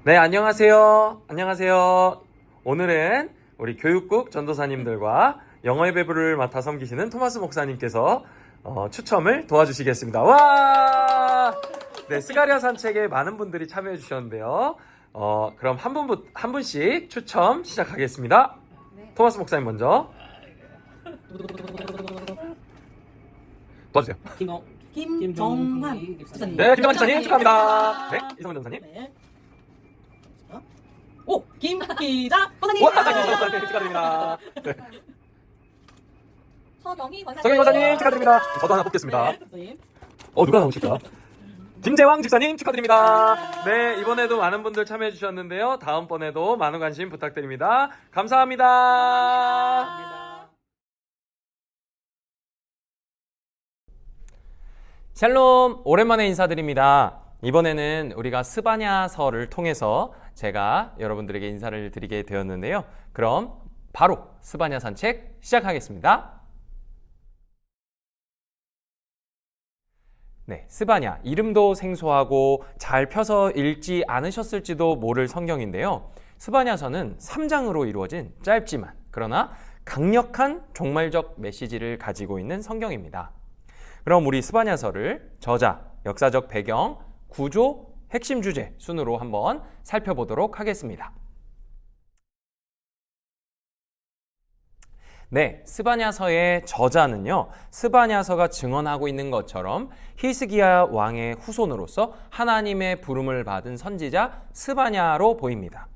네, 안녕하세요. 안녕하세요. 오늘은 우리 교육국 전도사님들과 영어의 배부를 맡아 섬기시는 토마스 목사님께서 추첨을 도와주시겠습니다. 와! 네, 스가랴 산책에 많은 분들이 참여해 주셨는데요. 그럼 한 분씩 추첨 시작하겠습니다. 네. 토마스 목사님 먼저. 도와주세요. 김정환 집사님. 네, 김정환 집사님 축하합니다. 네, 이성원 전사님. 네. 오, 김기자 권사님. 와, 감사합니다. 축하드립니다. 네. 서경희 권사님. 서경희 권사님 축하드립니다. 저도 하나 뽑겠습니다. 네, 권사님. 누가 나오실까? 김재왕 집사님 축하드립니다. 네, 이번에도 많은 분들 참여해 주셨는데요. 다음번에도 많은 관심 부탁드립니다. 감사합니다. 샬롬, 오랜만에 인사드립니다. 이번에는 우리가 스바냐서를 통해서 제가 여러분들에게 인사를 드리게 되었는데요. 그럼 바로 스바냐 산책 시작하겠습니다. 네, 스바냐, 이름도 생소하고 잘 펴서 읽지 않으셨을지도 모를 성경인데요. 스바냐서는 3장으로 이루어진 짧지만 그러나 강력한 종말적 메시지를 가지고 있는 성경입니다. 그럼 우리 스바냐서를 저자, 역사적 배경, 구조, 핵심 주제 순으로 한번 살펴보도록 하겠습니다. 네, 스바냐서의 저자는요, 스바냐서가 증언하고 있는 것처럼 히스기야 왕의 후손으로서 하나님의 부름을 받은 선지자 스바냐로 보입니다.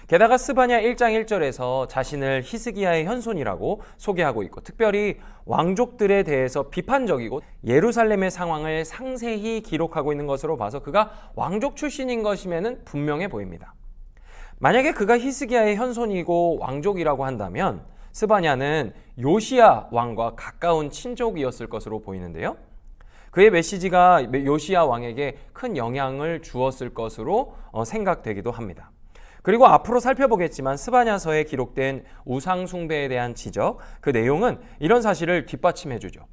게다가 스바냐 1장 1절에서 자신을 히스기야의 현손이라고 소개하고 있고, 특별히 왕족들에 대해서 비판적이고 예루살렘의 상황을 상세히 기록하고 있는 것으로 봐서 그가 왕족 출신인 것임에는 분명해 보입니다. 만약에 그가 히스기야의 현손이고 왕족이라고 한다면 스바냐는 요시야 왕과 가까운 친족이었을 것으로 보이는데요. 그의 메시지가 요시야 왕에게 큰 영향을 주었을 것으로 생각되기도 합니다. 그리고 앞으로 살펴보겠지만 스바냐서에 기록된 우상 숭배에 대한 지적, 그 내용은 이런 사실을 뒷받침해 주죠.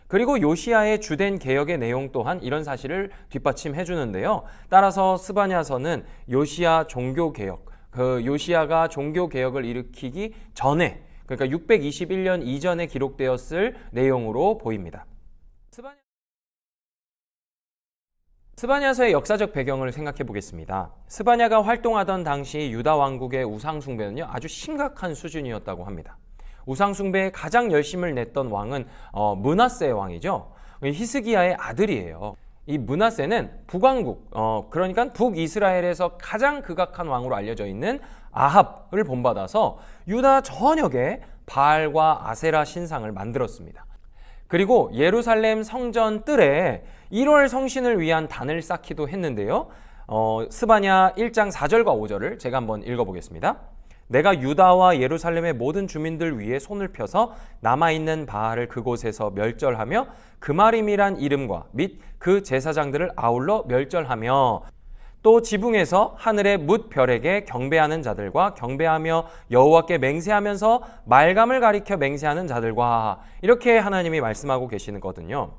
그리고 요시야의 주된 개혁의 내용 또한 이런 사실을 뒷받침해 주는데요. 따라서 스바냐서는 요시야 종교개혁, 요시야가 종교개혁을 일으키기 전에, 그러니까 621년 이전에 기록되었을 내용으로 보입니다. 스바냐서의 역사적 배경을 생각해 보겠습니다. 스바냐가 활동하던 당시 유다 왕국의 우상 숭배는요, 아주 심각한 수준이었다고 합니다. 우상 숭배에 가장 열심을 냈던 왕은 므낫세 왕이죠. 히스기야의 아들이에요. 이 므낫세는 북왕국, 그러니까 북이스라엘에서 가장 극악한 왕으로 알려져 있는 아합을 본받아서 유다 전역에 바알과 아세라 신상을 만들었습니다. 그리고 예루살렘 성전 뜰에 1월 성신을 위한 단을 쌓기도 했는데요. 스바냐 1장 4절과 5절을 제가 한번 읽어보겠습니다. 내가 유다와 예루살렘의 모든 주민들 위에 손을 펴서 남아있는 바알을 그곳에서 멸절하며 그마림이란 이름과 및 그 제사장들을 아울러 멸절하며 또 지붕에서 하늘의 뭇 별에게 경배하는 자들과 경배하며 여호와께 맹세하면서 말감을 가리켜 맹세하는 자들과, 이렇게 하나님이 말씀하고 계시는 거거든요.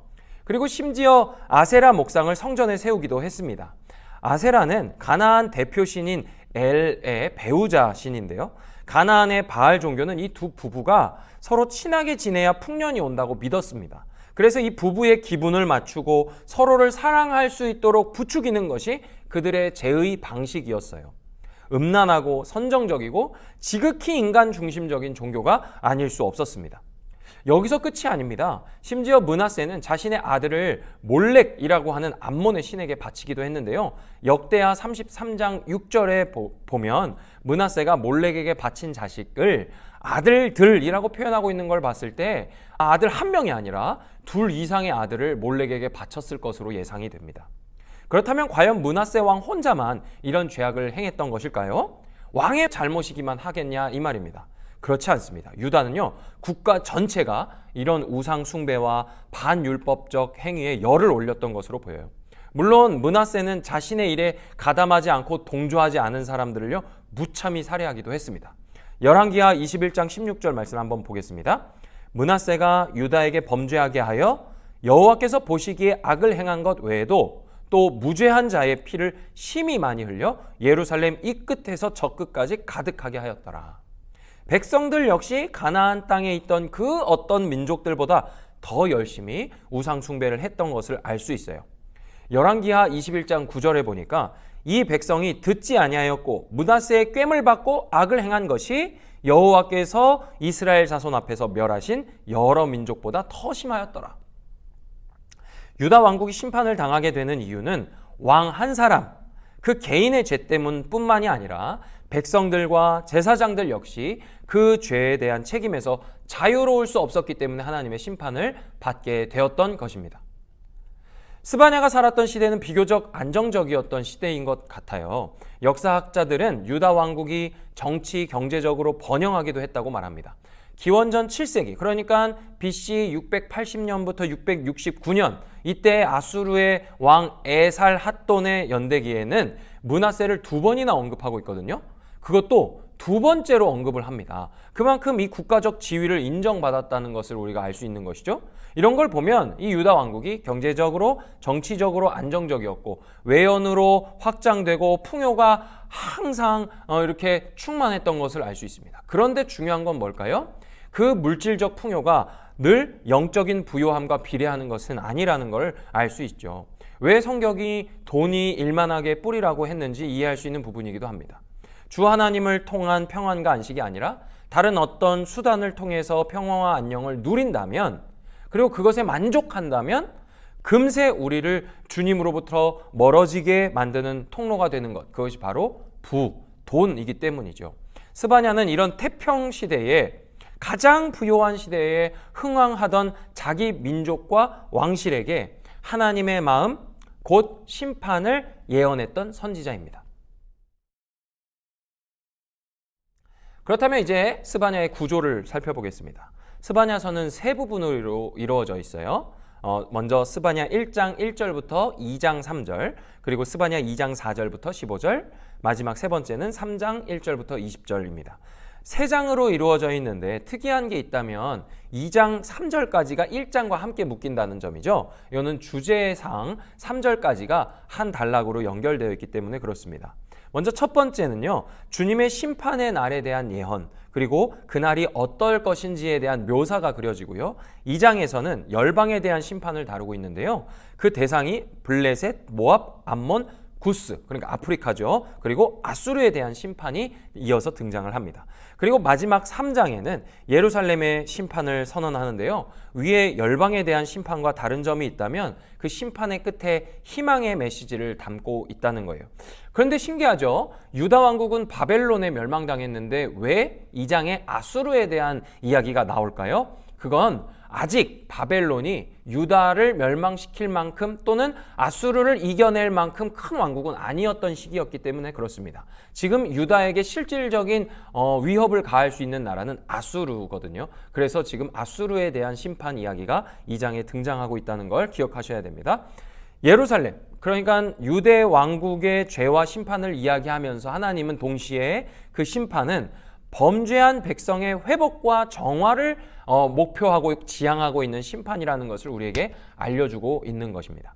그리고 심지어 아세라 목상을 성전에 세우기도 했습니다. 아세라는 가나안 대표 신인 엘의 배우자 신인데요. 가나안의 바알 종교는 이 두 부부가 서로 친하게 지내야 풍년이 온다고 믿었습니다. 그래서 이 부부의 기분을 맞추고 서로를 사랑할 수 있도록 부추기는 것이 그들의 제의 방식이었어요. 음란하고 선정적이고 지극히 인간 중심적인 종교가 아닐 수 없었습니다. 여기서 끝이 아닙니다. 심지어 므낫세는 자신의 아들을 몰렉이라고 하는 암몬의 신에게 바치기도 했는데요. 역대하 33장 6절에 보면 므낫세가 몰렉에게 바친 자식을 아들들이라고 표현하고 있는 걸 봤을 때 아들 한 명이 아니라 둘 이상의 아들을 몰렉에게 바쳤을 것으로 예상이 됩니다. 그렇다면 과연 므낫세 왕 혼자만 이런 죄악을 행했던 것일까요? 왕의 잘못이기만 하겠냐 이 말입니다. 그렇지 않습니다. 유다는요, 국가 전체가 이런 우상 숭배와 반율법적 행위에 열을 올렸던 것으로 보여요. 물론 므낫세는 자신의 일에 가담하지 않고 동조하지 않은 사람들을요, 무참히 살해하기도 했습니다. 열왕기하 21장 16절 말씀 한번 보겠습니다. 므낫세가 유다에게 범죄하게 하여 여호와께서 보시기에 악을 행한 것 외에도 또 무죄한 자의 피를 심히 많이 흘려 예루살렘 이 끝에서 저 끝까지 가득하게 하였더라. 백성들 역시 가나안 땅에 있던 그 어떤 민족들보다 더 열심히 우상 숭배를 했던 것을 알 수 있어요. 열왕기하 21장 9절에 보니까 이 백성이 듣지 아니하였고 므낫세의 꾀를 받고 악을 행한 것이 여호와께서 이스라엘 자손 앞에서 멸하신 여러 민족보다 더 심하였더라. 유다 왕국이 심판을 당하게 되는 이유는 왕 한 사람, 그 개인의 죄 때문뿐만이 아니라 백성들과 제사장들 역시 그 죄에 대한 책임에서 자유로울 수 없었기 때문에 하나님의 심판을 받게 되었던 것입니다. 스바냐가 살았던 시대는 비교적 안정적이었던 시대인 것 같아요. 역사학자들은 유다 왕국이 정치, 경제적으로 번영하기도 했다고 말합니다. 기원전 7세기, 그러니까 BC 680년부터 669년, 이때 아수르의 왕 에살 핫돈의 연대기에는 므낫세를 2번이나 언급하고 있거든요. 그것도 2번째로 언급을 합니다. 그만큼 이 국가적 지위를 인정받았다는 것을 우리가 알 수 있는 것이죠. 이런 걸 보면 이 유다 왕국이 경제적으로, 정치적으로 안정적이었고 외연으로 확장되고 풍요가 항상 이렇게 충만했던 것을 알 수 있습니다. 그런데 중요한 건 뭘까요? 그 물질적 풍요가 늘 영적인 부요함과 비례하는 것은 아니라는 걸 알 수 있죠. 왜 성경이 돈이 일만하게 뿌리라고 했는지 이해할 수 있는 부분이기도 합니다. 주 하나님을 통한 평안과 안식이 아니라 다른 어떤 수단을 통해서 평화와 안녕을 누린다면, 그리고 그것에 만족한다면 금세 우리를 주님으로부터 멀어지게 만드는 통로가 되는 것, 그것이 바로 돈이기 때문이죠. 스바냐는 이런 태평 시대에 가장 부요한 시대에 흥왕하던 자기 민족과 왕실에게 하나님의 마음, 곧 심판을 예언했던 선지자입니다. 그렇다면 이제 스바냐의 구조를 살펴보겠습니다. 스바냐서는 세 부분으로 이루어져 있어요. 먼저 스바냐 1장 1절부터 2장 3절, 그리고 스바냐 2장 4절부터 15절, 마지막 세 번째는 3장 1절부터 20절입니다. 세 장으로 이루어져 있는데 특이한 게 있다면 2장 3절까지가 1장과 함께 묶인다는 점이죠. 이거는 주제상 3절까지가 한 단락으로 연결되어 있기 때문에 그렇습니다. 먼저 첫 번째는요, 주님의 심판의 날에 대한 예언, 그리고 그날이 어떨 것인지에 대한 묘사가 그려지고요. 2장에서는 열방에 대한 심판을 다루고 있는데요. 그 대상이 블레셋, 모압, 암몬, 구스, 그러니까 아프리카죠. 그리고 아수르에 대한 심판이 이어서 등장을 합니다. 그리고 마지막 3장에는 예루살렘의 심판을 선언하는데요. 위에 열방에 대한 심판과 다른 점이 있다면 그 심판의 끝에 희망의 메시지를 담고 있다는 거예요. 그런데 신기하죠? 유다 왕국은 바벨론에 멸망당했는데 왜 2장에 아수르에 대한 이야기가 나올까요? 그건 아직 바벨론이 유다를 멸망시킬 만큼 또는 아수르를 이겨낼 만큼 큰 왕국은 아니었던 시기였기 때문에 그렇습니다. 지금 유다에게 실질적인 위협을 가할 수 있는 나라는 아수르거든요. 그래서 지금 아수르에 대한 심판 이야기가 2장에 등장하고 있다는 걸 기억하셔야 됩니다. 예루살렘, 그러니까 유대 왕국의 죄와 심판을 이야기하면서 하나님은 동시에 그 심판은 범죄한 백성의 회복과 정화를 목표하고 지향하고 있는 심판이라는 것을 우리에게 알려주고 있는 것입니다.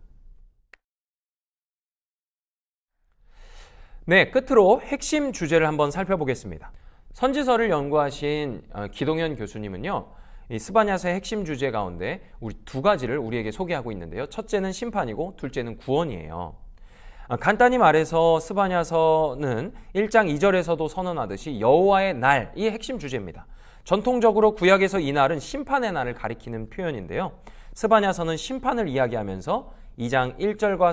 네, 끝으로 핵심 주제를 한번 살펴보겠습니다. 선지서를 연구하신 기동현 교수님은요, 이 스바냐서의 핵심 주제 가운데 우리 두 가지를 우리에게 소개하고 있는데요. 첫째는 심판이고 둘째는 구원이에요. 간단히 말해서 스바냐서는 1장 2절에서도 선언하듯이 여호와의 날이 핵심 주제입니다. 전통적으로 구약에서 이 날은 심판의 날을 가리키는 표현인데요. 스바냐서는 심판을 이야기하면서 2장 1절과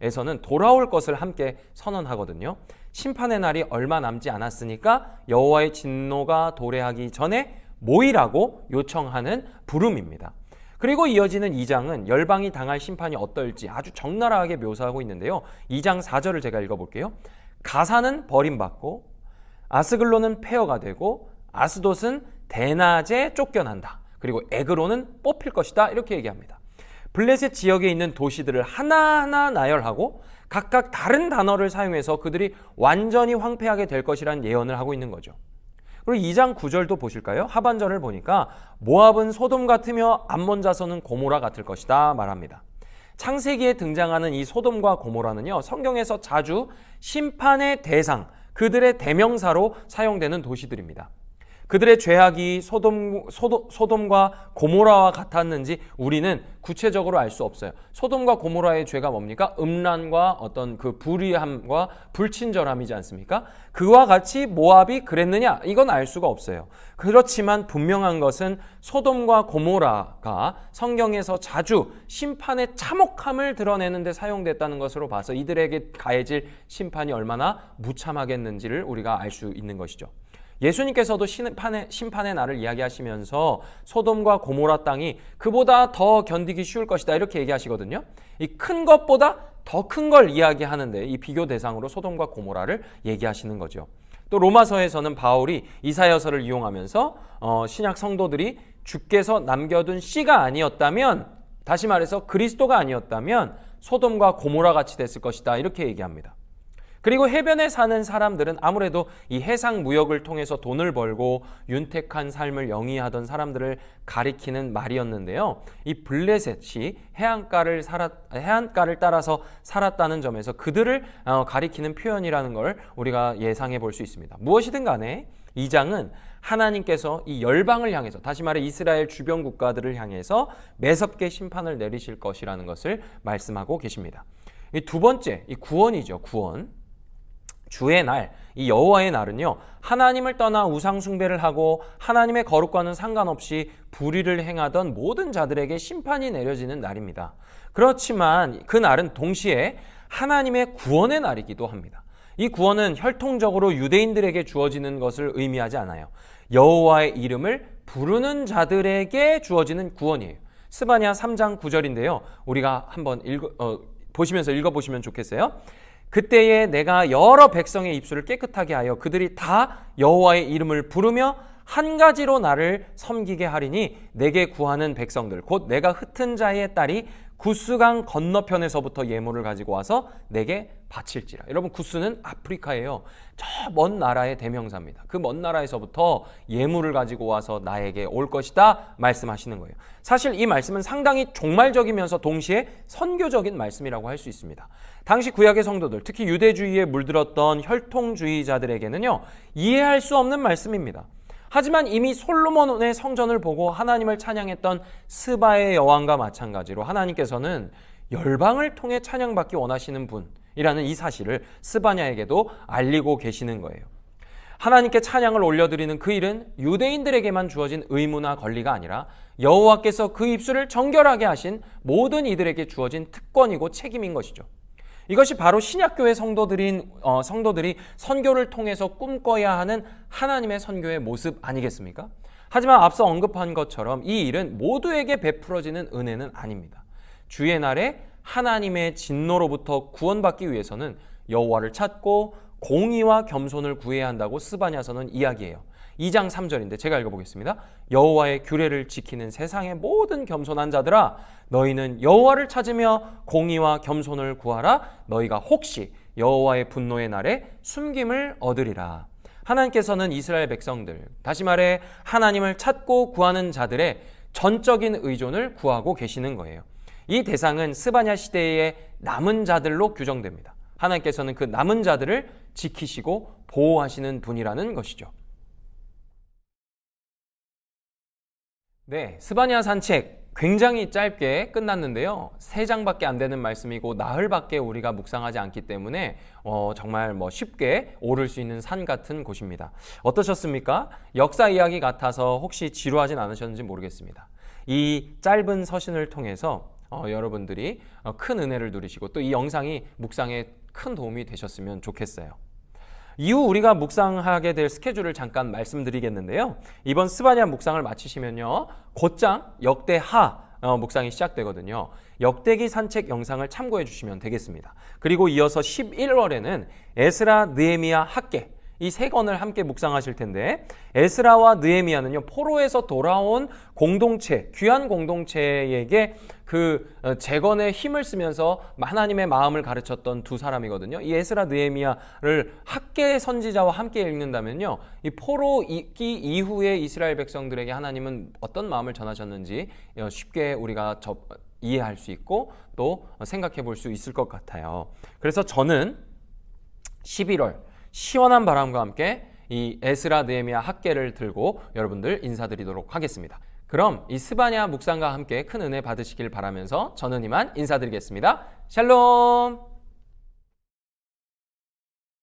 3절에서는 돌아올 것을 함께 선언하거든요. 심판의 날이 얼마 남지 않았으니까 여호와의 진노가 도래하기 전에 모이라고 요청하는 부름입니다. 그리고 이어지는 2장은 열방이 당할 심판이 어떨지 아주 적나라하게 묘사하고 있는데요. 2장 4절을 제가 읽어볼게요. 가사는 버림받고 아스글론은 폐허가 되고 아스돗은 대낮에 쫓겨난다. 그리고 에그론은 뽑힐 것이다. 이렇게 얘기합니다. 블레셋 지역에 있는 도시들을 하나하나 나열하고 각각 다른 단어를 사용해서 그들이 완전히 황폐하게 될 것이라는 예언을 하고 있는 거죠. 그리고 2장 9절도 보실까요? 하반절을 보니까 모압은 소돔 같으며 암몬 자손은 고모라 같을 것이다 말합니다. 창세기에 등장하는 이 소돔과 고모라는요, 성경에서 자주 심판의 대상, 그들의 대명사로 사용되는 도시들입니다. 그들의 죄악이 소돔과 고모라와 같았는지 우리는 구체적으로 알 수 없어요. 소돔과 고모라의 죄가 뭡니까? 음란과 어떤 그 불의함과 불친절함이지 않습니까? 그와 같이 모압이 그랬느냐? 이건 알 수가 없어요. 그렇지만 분명한 것은 소돔과 고모라가 성경에서 자주 심판의 참혹함을 드러내는 데 사용됐다는 것으로 봐서 이들에게 가해질 심판이 얼마나 무참하겠는지를 우리가 알 수 있는 것이죠. 예수님께서도 심판의 날을 이야기하시면서 소돔과 고모라 땅이 그보다 더 견디기 쉬울 것이다 이렇게 얘기하시거든요. 이 큰 것보다 더 큰 걸 이야기하는데 이 비교 대상으로 소돔과 고모라를 얘기하시는 거죠. 또 로마서에서는 바울이 이사야서를 이용하면서 신약 성도들이 주께서 남겨둔 씨가 아니었다면, 다시 말해서 그리스도가 아니었다면 소돔과 고모라 같이 됐을 것이다 이렇게 얘기합니다. 그리고 해변에 사는 사람들은 아무래도 이 해상 무역을 통해서 돈을 벌고 윤택한 삶을 영위하던 사람들을 가리키는 말이었는데요. 이 블레셋이 해안가를 따라서 살았다는 점에서 그들을 가리키는 표현이라는 걸 우리가 예상해 볼 수 있습니다. 무엇이든 간에 이 장은 하나님께서 이 열방을 향해서, 다시 말해 이스라엘 주변 국가들을 향해서 매섭게 심판을 내리실 것이라는 것을 말씀하고 계십니다. 이 두 번째, 이 구원이죠. 구원. 주의 날, 이 여호와의 날은요, 하나님을 떠나 우상 숭배를 하고 하나님의 거룩과는 상관없이 불의를 행하던 모든 자들에게 심판이 내려지는 날입니다. 그렇지만 그 날은 동시에 하나님의 구원의 날이기도 합니다. 이 구원은 혈통적으로 유대인들에게 주어지는 것을 의미하지 않아요. 여호와의 이름을 부르는 자들에게 주어지는 구원이에요. 스바냐 3장 9절인데요. 우리가 한번 보시면서 읽어보시면 좋겠어요. 그때에 내가 여러 백성의 입술을 깨끗하게 하여 그들이 다 여호와의 이름을 부르며 한 가지로 나를 섬기게 하리니 내게 구하는 백성들 곧 내가 흩은 자의 딸이 구스강 건너편에서부터 예물을 가지고 와서 내게 바칠지라. 여러분, 구스는 아프리카예요. 저 먼 나라의 대명사입니다. 그 먼 나라에서부터 예물을 가지고 와서 나에게 올 것이다 말씀하시는 거예요. 사실 이 말씀은 상당히 종말적이면서 동시에 선교적인 말씀이라고 할 수 있습니다. 당시 구약의 성도들, 특히 유대주의에 물들었던 혈통주의자들에게는요, 이해할 수 없는 말씀입니다. 하지만 이미 솔로몬의 성전을 보고 하나님을 찬양했던 스바의 여왕과 마찬가지로 하나님께서는 열방을 통해 찬양받기 원하시는 분이라는 이 사실을 스바냐에게도 알리고 계시는 거예요. 하나님께 찬양을 올려드리는 그 일은 유대인들에게만 주어진 의무나 권리가 아니라 여호와께서 그 입술을 정결하게 하신 모든 이들에게 주어진 특권이고 책임인 것이죠. 이것이 바로 신약교회 성도들이 선교를 통해서 꿈꿔야 하는 하나님의 선교의 모습 아니겠습니까? 하지만 앞서 언급한 것처럼 이 일은 모두에게 베풀어지는 은혜는 아닙니다. 주의 날에 하나님의 진노로부터 구원받기 위해서는 여호와를 찾고 공의와 겸손을 구해야 한다고 스바냐서는 이야기해요. 2장 3절인데 제가 읽어보겠습니다. 여호와의 규례를 지키는 세상의 모든 겸손한 자들아, 너희는 여호와를 찾으며 공의와 겸손을 구하라. 너희가 혹시 여호와의 분노의 날에 숨김을 얻으리라. 하나님께서는 이스라엘 백성들, 다시 말해 하나님을 찾고 구하는 자들의 전적인 의존을 구하고 계시는 거예요. 이 대상은 스바냐 시대의 남은 자들로 규정됩니다. 하나님께서는 그 남은 자들을 지키시고 보호하시는 분이라는 것이죠. 네, 스바냐 산책 굉장히 짧게 끝났는데요. 3장밖에 안 되는 말씀이고 나흘밖에 우리가 묵상하지 않기 때문에 정말 쉽게 오를 수 있는 산 같은 곳입니다. 어떠셨습니까? 역사 이야기 같아서 혹시 지루하진 않으셨는지 모르겠습니다. 이 짧은 서신을 통해서 여러분들이 큰 은혜를 누리시고 또 이 영상이 묵상에 큰 도움이 되셨으면 좋겠어요. 이후 우리가 묵상하게 될 스케줄을 잠깐 말씀드리겠는데요. 이번 스바냐 묵상을 마치시면요, 곧장 역대하 묵상이 시작되거든요. 역대기 산책 영상을 참고해 주시면 되겠습니다. 그리고 이어서 11월에는 에스라, 느헤미야, 학개 이 3권을 함께 묵상하실 텐데, 에스라와 느헤미야는요, 포로에서 돌아온 공동체, 귀한 공동체에게 그 재건의 힘을 쓰면서 하나님의 마음을 가르쳤던 두 사람이거든요. 이 에스라, 느헤미야를 학개 선지자와 함께 읽는다면요, 이 포로 있기 이후에 이스라엘 백성들에게 하나님은 어떤 마음을 전하셨는지 쉽게 우리가 이해할 수 있고 또 생각해 볼 수 있을 것 같아요. 그래서 저는 11월 시원한 바람과 함께 이 에스라 느헤미야 학계를 들고 여러분들 인사드리도록 하겠습니다. 그럼 이 스바냐 묵상과 함께 큰 은혜 받으시길 바라면서 저는 이만 인사드리겠습니다. 샬롬.